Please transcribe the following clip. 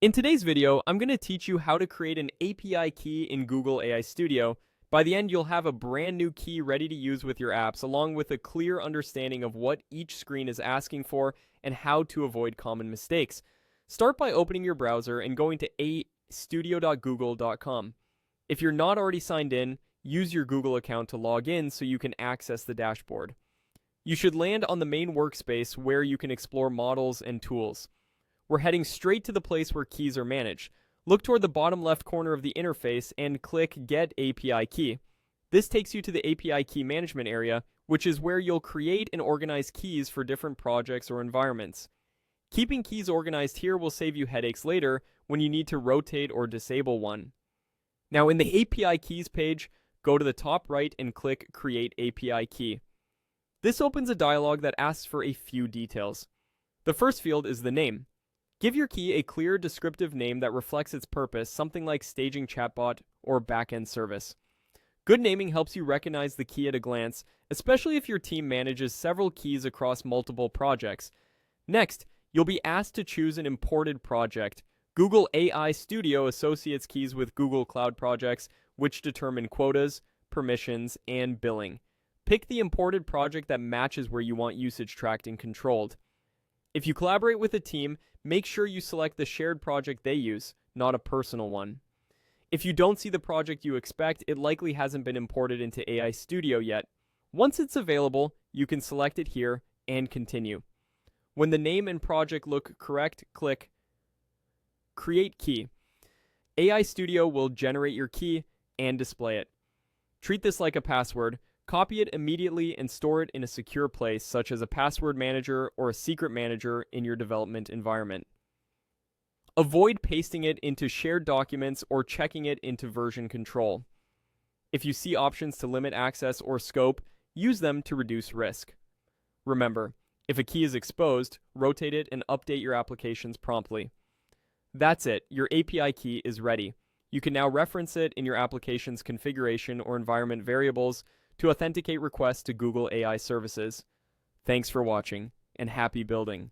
In today's video, I'm going to teach you how to create an API key in Google AI Studio. By the end, you'll have a brand new key ready to use with your apps, along with a clear understanding of what each screen is asking for and how to avoid common mistakes. Start by opening your browser and going to studio.google.com. If you're not already signed in, use your Google account to log in so you can access the dashboard. You should land on the main workspace where you can explore models and tools. We're heading straight to the place where keys are managed. Look toward the bottom left corner of the interface and click Get API Key. This takes you to the API Key Management area, which is where you'll create and organize keys for different projects or environments. Keeping keys organized here will save you headaches later when you need to rotate or disable one. Now, in the API Keys page, go to the top right and click Create API Key. This opens a dialog that asks for a few details. The first field is the name. Give your key a clear, descriptive name that reflects its purpose, something like staging chatbot or backend service. Good naming helps you recognize the key at a glance, especially if your team manages several keys across multiple projects. Next, you'll be asked to choose an imported project. Google AI Studio associates keys with Google Cloud projects, which determine quotas, permissions, and billing. Pick the imported project that matches where you want usage tracked and controlled. If you collaborate with a team, make sure you select the shared project they use, not a personal one. If you don't see the project you expect, it likely hasn't been imported into AI Studio yet. Once it's available, you can select it here and continue. When the name and project look correct, click Create Key. AI Studio will generate your key and display it. Treat this like a password. Copy it immediately and store it in a secure place, such as a password manager or a secret manager in your development environment. Avoid pasting it into shared documents or checking it into version control. If you see options to limit access or scope, use them to reduce risk. Remember, if a key is exposed, rotate it and update your applications promptly. That's it, your API key is ready. You can now reference it in your application's configuration or environment variables to authenticate requests to Google AI services. Thanks for watching, and happy building.